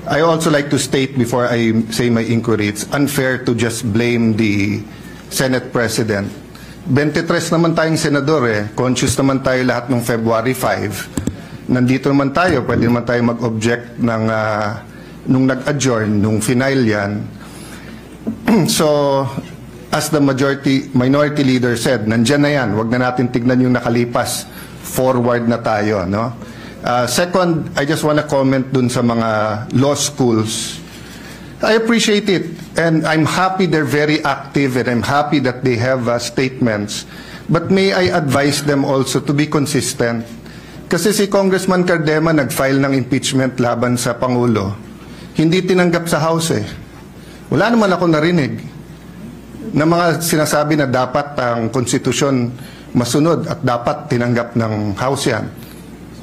I also like to state before I say my inquiry, it's unfair to just blame the Senate President. 23 naman tayong senador Conscious naman tayo lahat ng February 5. Nandito naman tayo, pwede naman tayo mag-object ng nung nag-adjourn, nung final yan. So, as the minority leader said, nandyan na yan, wag na natin tignan yung nakalipas. Forward na tayo, no? Second, I just want to comment dun sa mga law schools. I appreciate it, and I'm happy they're very active, and I'm happy that they have statements. But may I advise them also to be consistent? Kasi si Congressman Cardema nag-file ng impeachment laban sa Pangulo. Hindi tinanggap sa House Wala naman ako narinig na mga sinasabi na dapat ang konstitusyon masunod at dapat tinanggap ng House yan.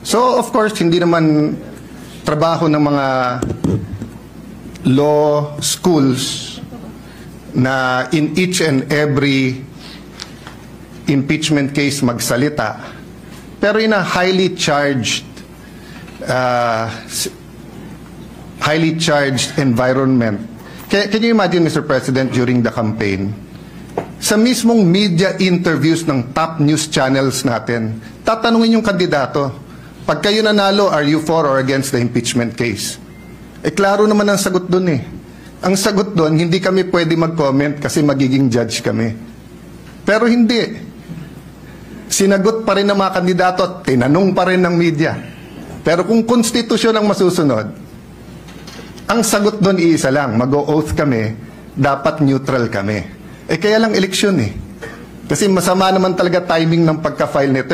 So, of course, hindi naman trabaho ng mga law schools na in each and every impeachment case magsalita. Pero in a highly charged environment. Can you imagine, Mr. President, during the campaign, sa mismong media interviews ng top news channels natin, tatanungin yung kandidato, pag kayo nanalo, are you for or against the impeachment case? Klaro naman ang sagot dun Ang sagot dun, hindi kami pwede mag-comment kasi magiging judge kami. Pero hindi. Sinagot pa rin ng mga kandidato at tinanong pa rin ng media. Pero kung konstitusyon ang masusunod, ang sagot dun iisa lang, mag-o-oath kami, dapat neutral kami. Kaya lang eleksyon Kasi masama naman talaga timing ng pagka-file nito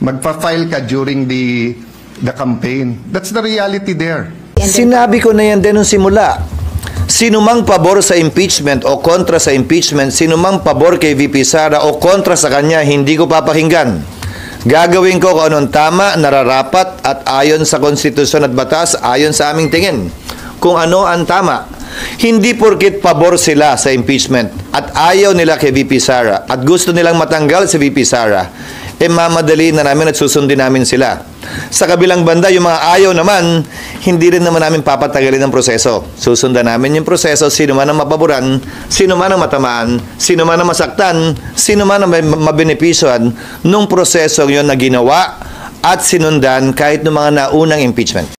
magpa-file ka during the campaign. That's the reality there. Sinabi ko na yan din nung simula. Sino mang pabor sa impeachment o kontra sa impeachment, sino mang pabor kay VP Sara o kontra sa kanya, hindi ko papakinggan. Gagawin ko kung anong tama, nararapat at ayon sa konstitusyon at batas, ayon sa aming tingin. Kung ano ang tama. Hindi porkit pabor sila sa impeachment at ayaw nila kay VP Sara at gusto nilang matanggal si VP Sara, mamadali na namin at susundin namin sila. Sa kabilang banda, yung mga ayaw naman, hindi rin naman namin papatagalin ang proseso. Susundan namin yung proseso, sino man ang mapaboran, sino man ang matamaan, sino man ang masaktan, sino man ang mabenepisyohan nung proseso yun na ginawa at sinundan kahit ng mga naunang impeachment.